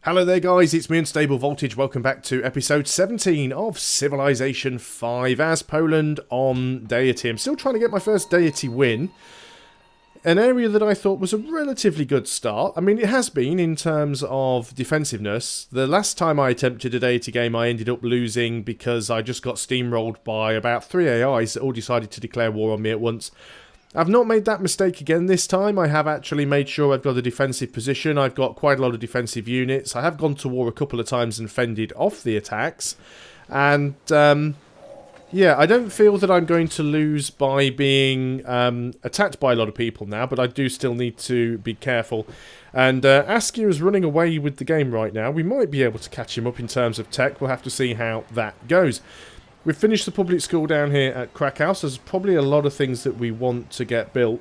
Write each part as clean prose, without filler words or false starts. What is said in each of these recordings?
Hello there guys, it's me Unstable Voltage. Welcome back to episode 17 of Civilization 5 as Poland on Deity. I'm still trying to get my first Deity win. An area that I thought was a relatively good start. I mean, it has been in terms of defensiveness. The last time I attempted a Deity game, I ended up losing because I just got steamrolled by about 3 AIs that all decided to declare war on me at once. I've not made that mistake again this time. I have actually made sure I've got a defensive position. I've got quite a lot of defensive units. I have gone to war a couple of times and fended off the attacks. And, yeah, I don't feel that I'm going to lose by being attacked by a lot of people now, but I do still need to be careful. And Askia is running away with the game right now. We might be able to catch him up in terms of tech. We'll have to see how that goes. We've finished the public school down here at Krakow, so there's probably a lot of things that we want to get built.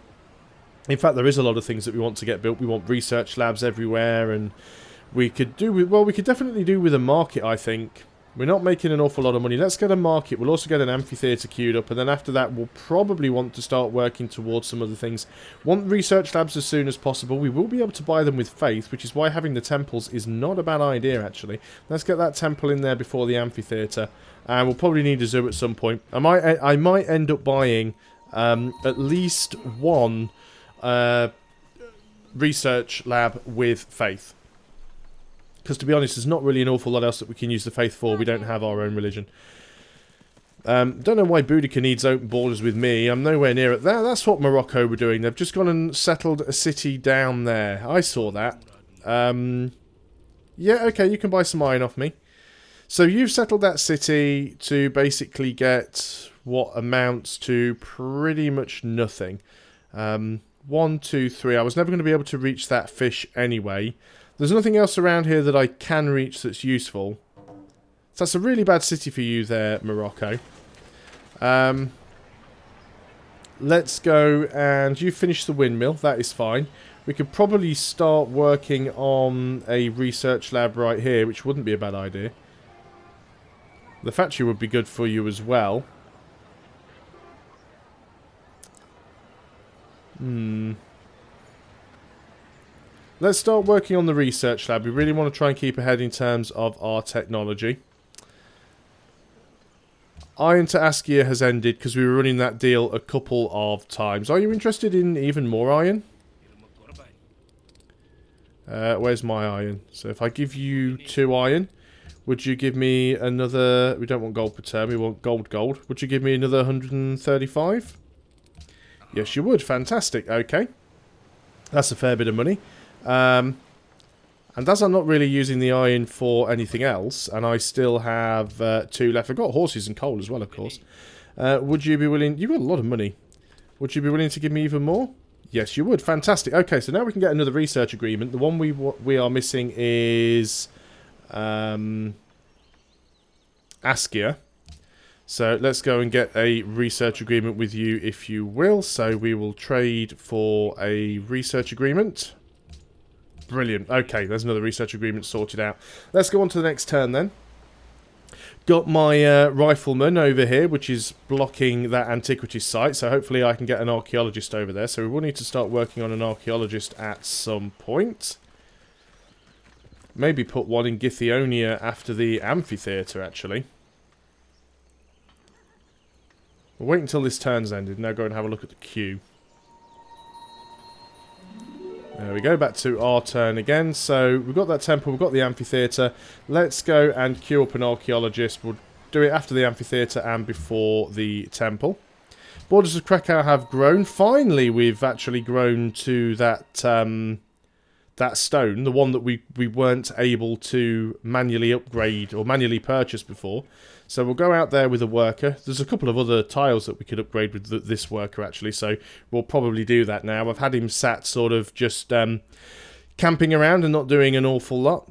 In fact, there is a lot of things that we want to get built. We want research labs everywhere, and we could do with, well, we could definitely do with a market, I think. We're not making an awful lot of money. Let's get a market. We'll also get an amphitheatre queued up, and then after that, we'll probably want to start working towards some other things. Want research labs as soon as possible. We will be able to buy them with faith, which is why having the temples is not a bad idea, actually. Let's get that temple in there before the amphitheatre. And we'll probably need a zoo at some point. I might end up buying at least one research lab with faith. Because to be honest, there's not really an awful lot else that we can use the faith for. We don't have our own religion. Don't know why Boudica needs open borders with me. I'm nowhere near it. That's what Morocco were doing. They've just gone and settled a city down there. I saw that. Yeah, okay, you can buy some iron off me. So you've settled that city to basically get what amounts to pretty much nothing. 1, 2, 3. I was never going to be able to reach that fish anyway. There's nothing else around here that I can reach that's useful. So that's a really bad city for you there, Morocco. Let's go and you finish the windmill. That is fine. We could probably start working on a research lab right here, which wouldn't be a bad idea. The factory would be good for you as well. Let's start working on the research lab. We really want to try and keep ahead in terms of our technology. Iron to Askia has ended because we were running that deal a couple of times. Are you interested in even more iron? Where's my iron? So if I give you 2 iron... Would you give me another... We don't want gold per turn, we want gold. Would you give me another 135? Yes, you would. Fantastic. Okay. That's a fair bit of money. And as I'm not really using the iron for anything else, and I still have 2 left. I've got horses and coal as well, of course. Would you be willing... You've got a lot of money. Would you be willing to give me even more? Yes, you would. Fantastic. Okay, so now we can get another research agreement. The one we are missing is... Askia. So let's go and get a research agreement with you, if you will. So we will trade for a research agreement. Brilliant. Okay, there's another research agreement sorted out. Let's go on to the next turn then. Got my rifleman over here, which is blocking that antiquities site. So hopefully I can get an archaeologist over there. So we will need to start working on an archaeologist at some point. Maybe put one in Githyonia after the amphitheatre, actually. We'll wait until this turn's ended. Now go and have a look at the queue. There we go, back to our turn again. So we've got that temple, we've got the amphitheatre. Let's go and queue up an archaeologist. We'll do it after the amphitheatre and before the temple. Borders of Krakow have grown. Finally, we've actually grown to that... that stone, the one that we weren't able to manually upgrade or manually purchase before. So we'll go out there with a worker. There's a couple of other tiles that we could upgrade with this worker, actually, so we'll probably do that now. I've had him sat sort of just camping around and not doing an awful lot.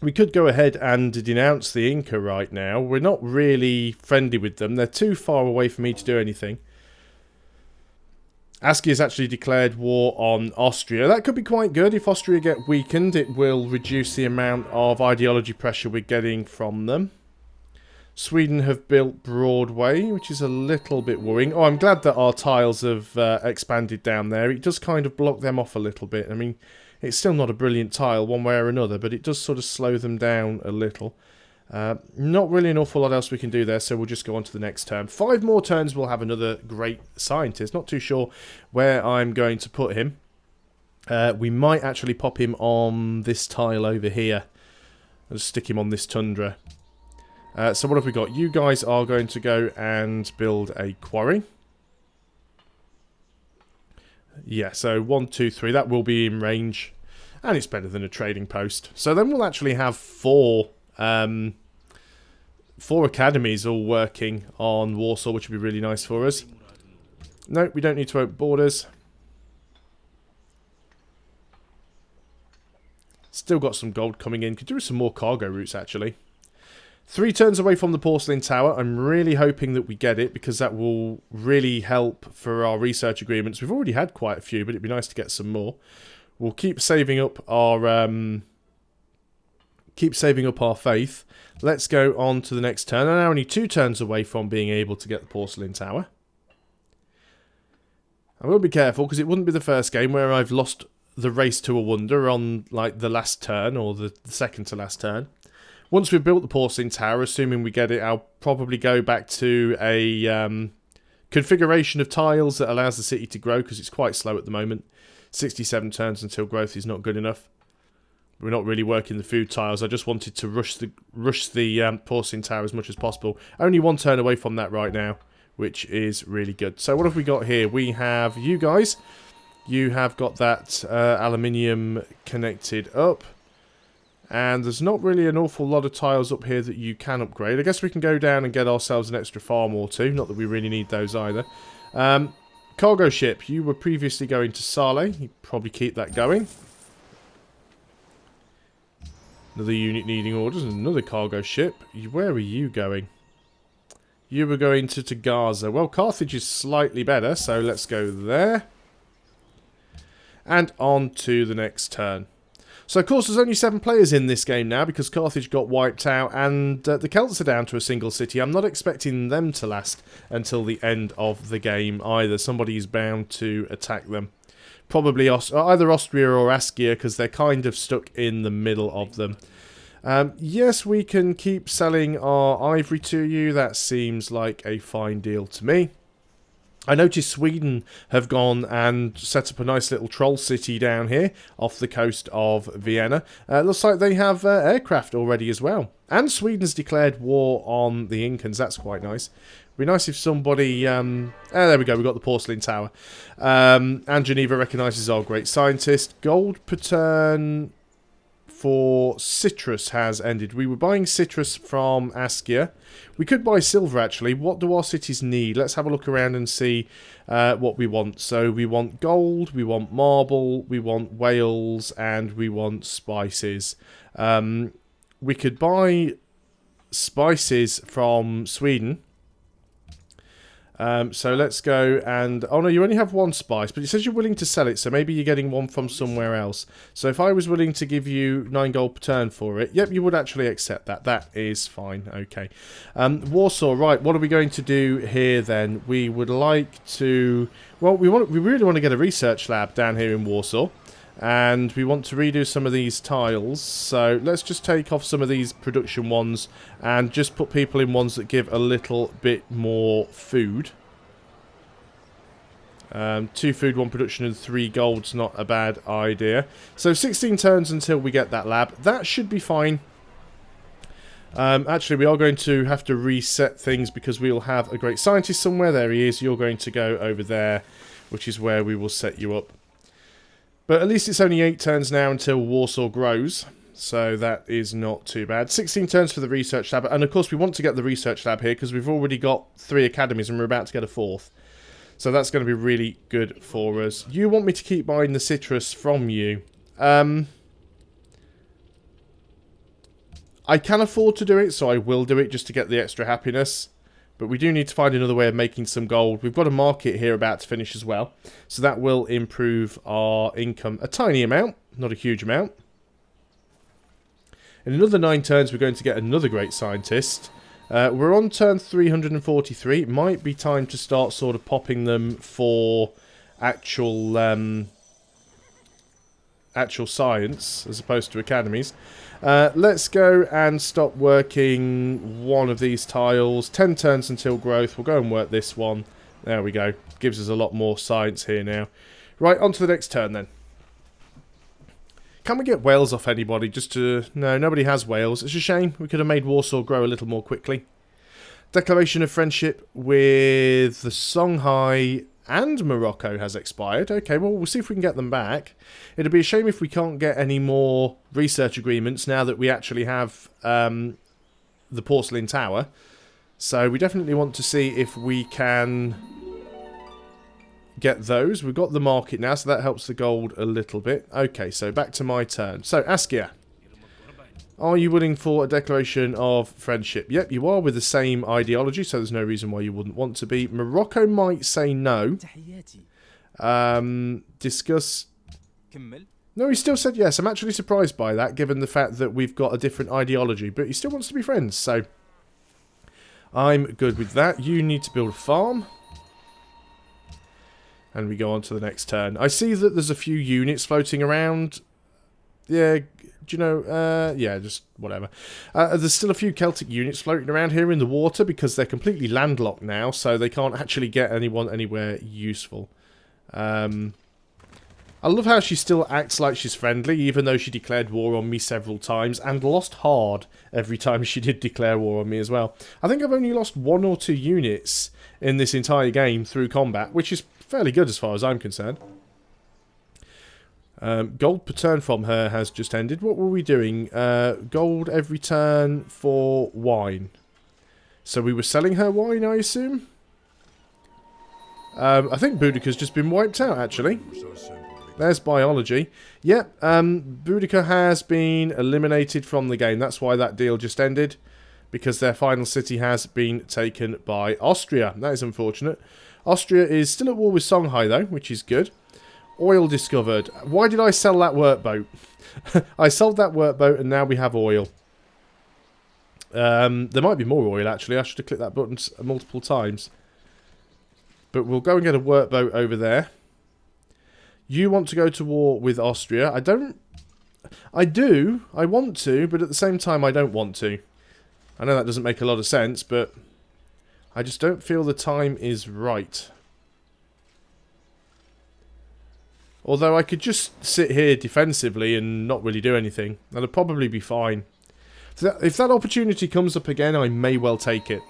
We could go ahead and denounce the Inca right now. We're not really friendly with them. They're too far away for me to do anything. Askia has actually declared war on Austria. That could be quite good. If Austria get weakened, it will reduce the amount of ideology pressure we're getting from them. Sweden have built Broadway, which is a little bit worrying. Oh, I'm glad that our tiles have expanded down there. It does kind of block them off a little bit. I mean, It's still not a brilliant tile one way or another, but it does sort of slow them down a little. Not really an awful lot else we can do there, so we'll just go on to the next turn. 5 more turns, we'll have another great scientist. Not too sure where I'm going to put him. We might actually pop him on this tile over here. I'll just stick him on this tundra. So what have we got? You guys are going to go and build a quarry. Yeah, so 1, 2, 3. That will be in range. And it's better than a trading post. So then we'll actually have 4 academies all working on Warsaw, which would be really nice for us. No, we don't need to open borders. Still got some gold coming in. Could do with some more cargo routes, actually. 3 turns away from the porcelain tower. I'm really hoping that we get it, because that will really help for our research agreements. We've already had quite a few, but it'd be nice to get some more. We'll keep saving up our faith. Let's go on to the next turn. I'm now only 2 turns away from being able to get the porcelain tower. I'm going to be careful, because it wouldn't be the first game where I've lost the race to a wonder on like the last turn, or the second to last turn. Once we've built the porcelain tower, assuming we get it, I'll probably go back to a configuration of tiles that allows the city to grow, because it's quite slow at the moment. 67 turns until growth is not good enough. We're not really working the food tiles. I just wanted to rush the porcelain tower as much as possible. Only 1 turn away from that right now, which is really good. So what have we got here? We have you guys. You have got that aluminium connected up. And there's not really an awful lot of tiles up here that you can upgrade. I guess we can go down and get ourselves an extra farm or 2. Not that we really need those either. Cargo ship. You were previously going to Sale. You probably keep that going. Another unit needing orders. Another cargo ship. Where are you going? You were going to Gaza. Well, Carthage is slightly better, so let's go there. And on to the next turn. So, of course, there's only 7 players in this game now, because Carthage got wiped out, and the Celts are down to a single city. I'm not expecting them to last until the end of the game either. Somebody is bound to attack them. Probably either Austria or Askia, because they're kind of stuck in the middle of them. Yes, we can keep selling our ivory to you. That seems like a fine deal to me. I noticed Sweden have gone and set up a nice little troll city down here off the coast of Vienna. Looks like they have aircraft already as well. And Sweden's declared war on the Incans. That's quite nice. It'd be nice if somebody... there we go, we got the porcelain tower. And Geneva recognises our great scientist. Gold per turn for citrus has ended. We were buying citrus from Askia. We could buy silver, actually. What do our cities need? Let's have a look around and see what we want. So we want gold, we want marble, we want whales, and we want spices. We could buy spices from Sweden. So let's go and... Oh no, you only have 1 spice, but it says you're willing to sell it, so maybe you're getting one from somewhere else. So if I was willing to give you 9 gold per turn for it, yep, you would actually accept that. That is fine, okay. Warsaw, right, what are we going to do here then? We would like to... Well, we really want to get a research lab down here in Warsaw. And we want to redo some of these tiles, so let's just take off some of these production ones and just put people in ones that give a little bit more food. 2 food, 1 production and 3 gold's not a bad idea. So 16 turns until we get that lab. That should be fine. Actually, we are going to have to reset things because we'll have a great scientist somewhere. There he is. You're going to go over there, which is where we will set you up. But at least it's only 8 turns now until Warsaw grows, so that is not too bad. 16 turns for the research lab, and of course we want to get the research lab here because we've already got 3 academies and we're about to get a 4th. So that's going to be really good for us. You want me to keep buying the citrus from you. I can afford to do it, so I will do it just to get the extra happiness. But we do need to find another way of making some gold. We've got a market here about to finish as well. So that will improve our income a tiny amount, not a huge amount. In another 9 turns, we're going to get another great scientist. We're on turn 343. It might be time to start sort of popping them for actual actual science as opposed to academies. Let's go and stop working one of these tiles. 10 turns until growth. We'll go and work this one. There we go. Gives us a lot more science here now. Right, on to the next turn then. Can we get whales off anybody? No, nobody has whales. It's a shame. We could have made Warsaw grow a little more quickly. Declaration of friendship with the Songhai and Morocco has expired. Okay, well, we'll see if we can get them back. It'd be a shame if we can't get any more research agreements now that we actually have the Porcelain Tower. So we definitely want to see if we can get those. We've got the market now, so that helps the gold a little bit. Okay, so back to my turn. So, Askia, are you willing for a declaration of friendship? Yep, you are, with the same ideology, so there's no reason why you wouldn't want to be. Morocco might say no. Discuss... No, he still said yes. I'm actually surprised by that, given the fact that we've got a different ideology. But he still wants to be friends, so... I'm good with that. You need to build a farm. And we go on to the next turn. I see that there's a few units floating around. Yeah, do you know? Yeah, just whatever. There's still a few Celtic units floating around here in the water because they're completely landlocked now, so they can't actually get anyone anywhere useful. I love how she still acts like she's friendly, even though she declared war on me several times and lost hard every time she did declare war on me as well. I think I've only lost 1 or 2 units in this entire game through combat, which is fairly good as far as I'm concerned. Gold per turn from her has just ended. What were we doing? Gold every turn for wine. So we were selling her wine, I assume? I think Boudica's just been wiped out, actually. There's biology. Yep, Boudica has been eliminated from the game. That's why that deal just ended. Because their final city has been taken by Austria. That is unfortunate. Austria is still at war with Songhai, though, which is good. Oil discovered. Why did I sell that workboat? I sold that workboat, and now we have oil. There might be more oil, actually. I should have clicked that button multiple times. But we'll go and get a workboat over there. You want to go to war with Austria. I want to, but at the same time, I don't want to. I know that doesn't make a lot of sense, but I just don't feel the time is right. Although I could just sit here defensively and not really do anything. That'd probably be fine. If that opportunity comes up again, I may well take it.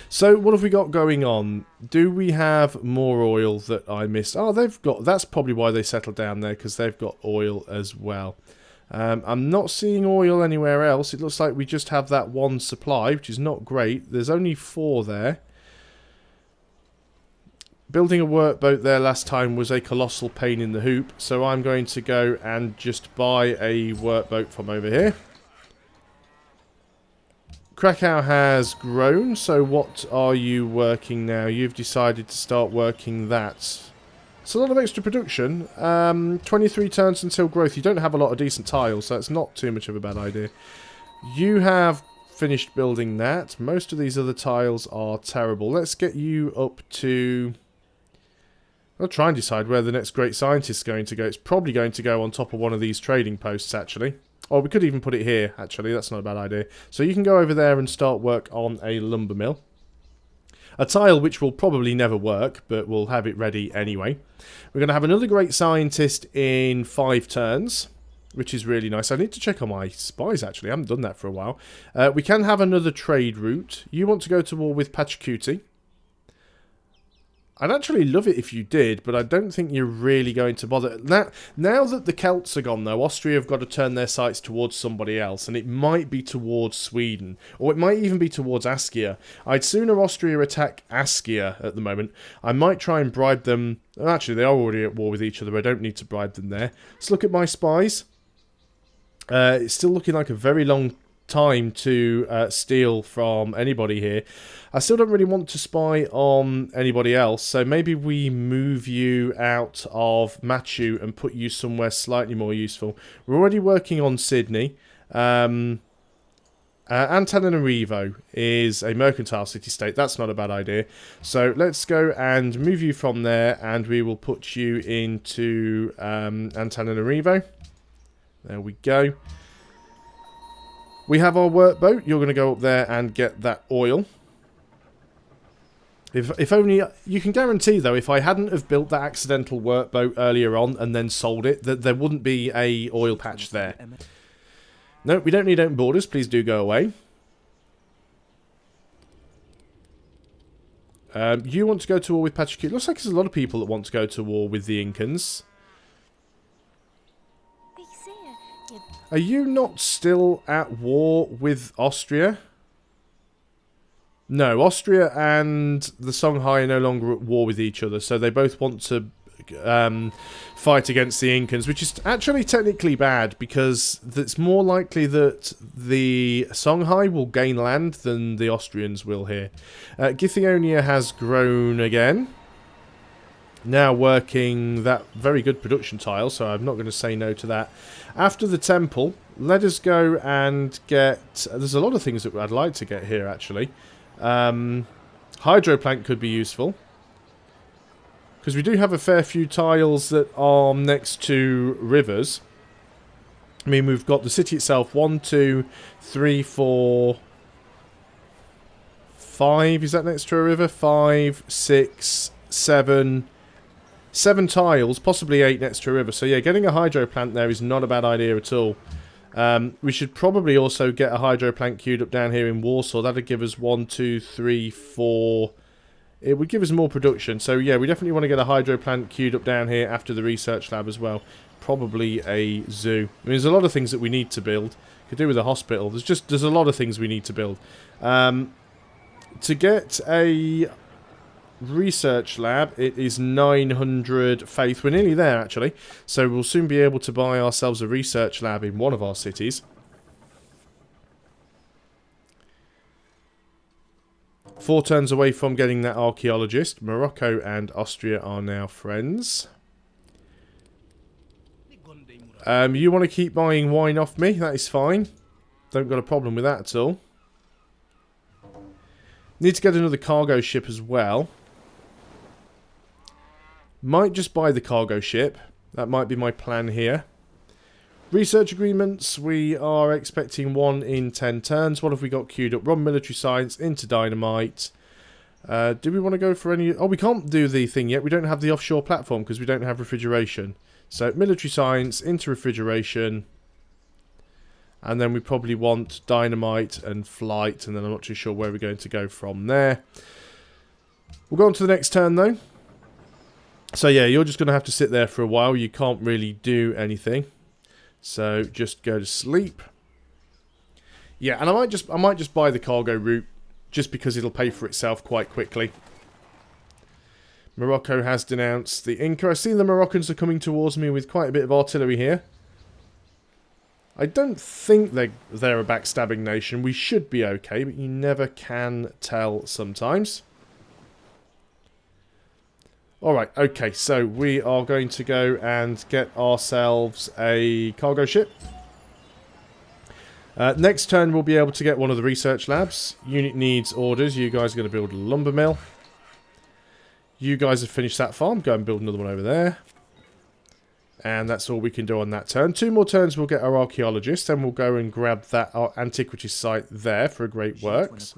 So, what have we got going on? Do we have more oil that I missed? Oh, they've got... That's probably why they settled down there, because they've got oil as well. I'm not seeing oil anywhere else. It looks like we just have that one supply, which is not great. There's only 4 there. Building a workboat there last time was a colossal pain in the hoop, so I'm going to go and just buy a workboat from over here. Krakow has grown, so what are you working now? You've decided to start working that. It's a lot of extra production. 23 turns until growth. You don't have a lot of decent tiles, so it's not too much of a bad idea. You have finished building that. Most of these other tiles are terrible. Let's get you up to... I'll try and decide where the next great scientist is going to go. It's probably going to go on top of one of these trading posts, actually. Or we could even put it here, actually. That's not a bad idea. So you can go over there and start work on a lumber mill. A tile which will probably never work, but we'll have it ready anyway. We're going to have another great scientist in 5 turns, which is really nice. I need to check on my spies, actually. I haven't done that for a while. We can have another trade route. You want to go to war with Pachacuti. I'd actually love it if you did, but I don't think you're really going to bother. Now that the Celts are gone, though, Austria have got to turn their sights towards somebody else, and it might be towards Sweden, or it might even be towards Askia. I'd sooner Austria attack Askia at the moment. I might try and bribe them. Actually, they are already at war with each other. I don't need to bribe them there. Let's look at my spies. It's still looking like a very long time to steal from anybody here. I still don't really want to spy on anybody else, so maybe we move you out of Machu and put you somewhere slightly more useful. We're already working on Sydney, and Antananarivo is a mercantile city-state. That's not a bad idea. So let's go and move you from there, and we will put you into Antananarivo. There we go. We have our workboat. You're going to go up there and get that oil. If only... You can guarantee, though, if I hadn't have built that accidental workboat earlier on and then sold it, that there wouldn't be a oil patch there. No, we don't need open borders. Please do go away. You want to go to war with Pachacuti. Looks like there's a lot of people that want to go to war with the Incans. Are you not still at war with Austria? No, Austria and the Songhai are no longer at war with each other, so they both want to fight against the Incans, which is actually technically bad, because it's more likely that the Songhai will gain land than the Austrians will here. Githyonia has grown again. Now working that very good production tile, so I'm not going to say no to that. After the temple, let us go and get... There's a lot of things that I'd like to get here, actually. Hydroplank could be useful, because we do have a fair few tiles that are next to rivers. I mean, we've got the city itself. 1, 2, 3, 4, 5. Is that next to a river? 5, 6, 7. 7 tiles, possibly 8 next to a river. So yeah, getting a hydro plant there is not a bad idea at all. We should probably also get a hydro plant queued up down here in Warsaw. That'd give us 1, 2, 3, 4. It would give us more production. So yeah, we definitely want to get a hydro plant queued up down here after the research lab as well. Probably a zoo. I mean, there's a lot of things that we need to build. Could do with a hospital. There's a lot of things we need to build. To get a research lab, it is 900 faith. We're nearly there, actually. So we'll soon be able to buy ourselves a research lab in one of our cities. 4 turns away from getting that archaeologist. Morocco and Austria are now friends. You want to keep buying wine off me? That is fine. Don't got a problem with that at all. Need to get another cargo ship as well. Might just buy the cargo ship. That might be my plan here. Research agreements. We are expecting 1 in 10 turns. What have we got queued up? Run military science into dynamite. Do we want to go for any... Oh, we can't do the thing yet. We don't have the offshore platform because we don't have refrigeration. So military science into refrigeration. And then we probably want dynamite and flight. And then I'm not too sure where we're going to go from there. We'll go on to the next turn though. So yeah, you're just going to have to sit there for a while. You can't really do anything. So just go to sleep. Yeah, and I might just buy the cargo route just because it'll pay for itself quite quickly. Morocco has denounced the Inca. I see the Moroccans are coming towards me with quite a bit of artillery here. I don't think they're a backstabbing nation. We should be okay, but you never can tell sometimes. Alright, okay, so we are going to go and get ourselves a cargo ship. Next turn we'll be able to get one of the research labs. Unit needs orders. You guys are going to build a lumber mill. You guys have finished that farm. Go and build another one over there. And that's all we can do on that turn. 2 more turns we'll get our archaeologist. Then we'll go and grab that antiquity site there for a great works.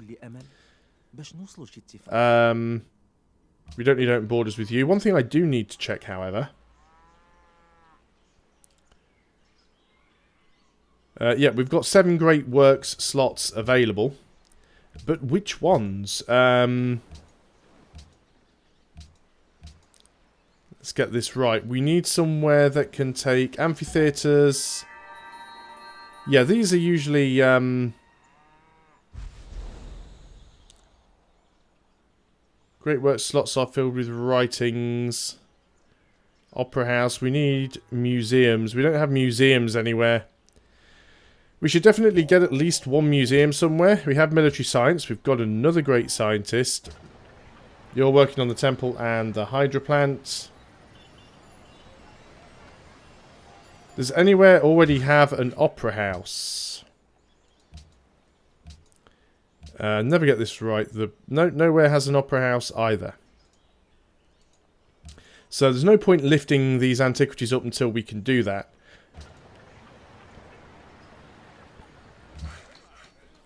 We don't need open borders with you. One thing I do need to check, however. Yeah, we've got 7 great works slots available. But which ones? Let's get this right. We need somewhere that can take amphitheatres. Yeah, these are usually... Great work slots are filled with writings. Opera house. We need museums. We don't have museums anywhere. We should definitely get at least 1 museum somewhere. We have military science. We've got another great scientist. You're working on the temple and the hydro plant. Does anywhere already have an opera house? Never get this right. Nowhere has an opera house either. So there's no point lifting these antiquities up until we can do that.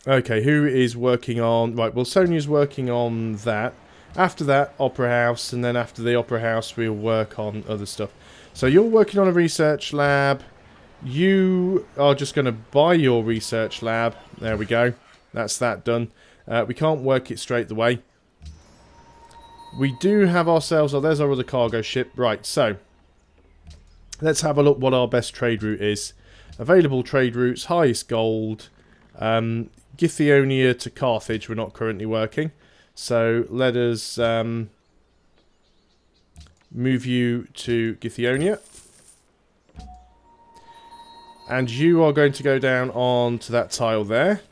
Okay, who is working on... Right, well, Sonia's working on that. After that, Opera House, and then after the Opera House, we'll work on other stuff. So you're working on a research lab. You are just going to buy your research lab. There we go. That's that done. We can't work it straight away. We do have ourselves... Oh, there's our other cargo ship. Right, so... Let's have a look what our best trade route is. Available trade routes, highest gold... Githyonia to Carthage we're not currently working. So let us move you to Githyonia. And you are going to go down onto that tile there.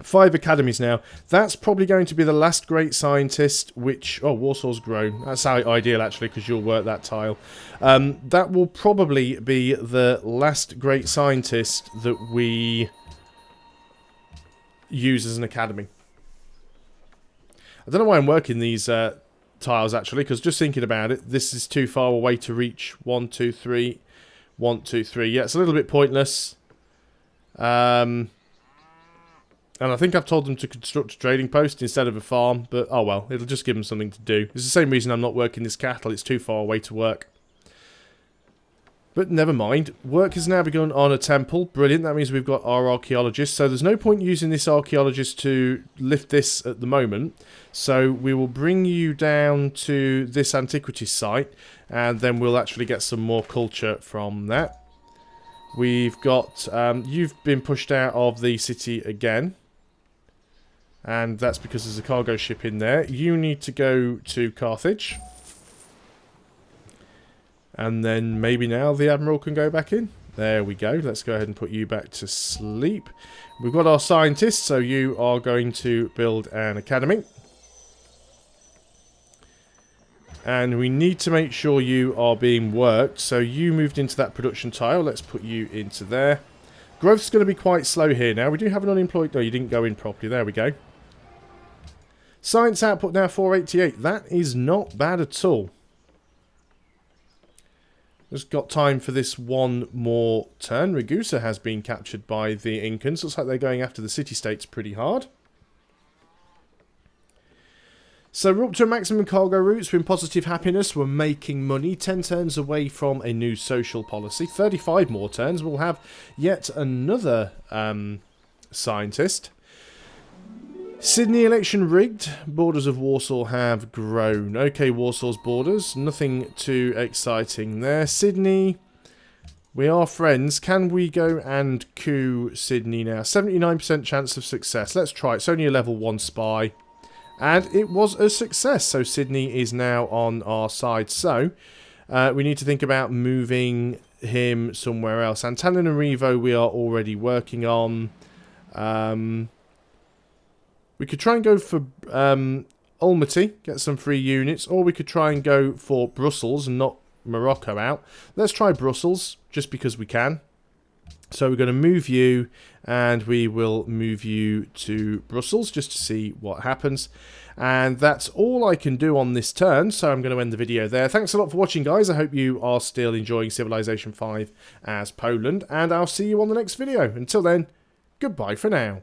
5 academies now. That's probably going to be the last great scientist, which... Oh, Warsaw's grown. That's how ideal, actually, because you'll work that tile. That will probably be the last great scientist that we... use as an academy. I don't know why I'm working these tiles, actually, because just thinking about it, this is too far away to reach. 1, 2, 3. 1, 2, 3. Yeah, it's a little bit pointless. And I think I've told them to construct a trading post instead of a farm, but oh well, it'll just give them something to do. It's the same reason I'm not working this cattle, it's too far away to work. But never mind. Work has now begun on a temple. Brilliant. That means we've got our archaeologist. So there's no point using this archaeologist to lift this at the moment. So we will bring you down to this antiquities site. And then we'll actually get some more culture from that. We've got... you've been pushed out of the city again. And that's because there's a cargo ship in there. You need to go to Carthage. And then maybe now the Admiral can go back in. There we go. Let's go ahead and put you back to sleep. We've got our scientists, so you are going to build an academy. And we need to make sure you are being worked. So you moved into that production tile. Let's put you into there. Growth's going to be quite slow here now. We do have an unemployed... No, you didn't go in properly. There we go. Science output now 488. That is not bad at all. Just got time for this one more turn. Ragusa has been captured by the Incans. Looks like they're going after the city-states pretty hard. So we're up to a maximum cargo routes. We're in positive happiness. We're making money. 10 turns away from a new social policy. 35 more turns. We'll have yet another scientist. Sydney election rigged. Borders of Warsaw have grown. Okay, Warsaw's borders. Nothing too exciting there. Sydney, we are friends. Can we go and coup Sydney now? 79% chance of success. Let's try it. It's only a level 1 spy. And it was a success. So Sydney is now on our side. So we need to think about moving him somewhere else. Antananarivo we are already working on. We could try and go for Almaty, get some free units, or we could try and go for Brussels and knock Morocco out. Let's try Brussels, just because we can. So we're going to move you, and we will move you to Brussels, just to see what happens. And that's all I can do on this turn, so I'm going to end the video there. Thanks a lot for watching, guys. I hope you are still enjoying Civilization 5 as Poland, and I'll see you on the next video. Until then, goodbye for now.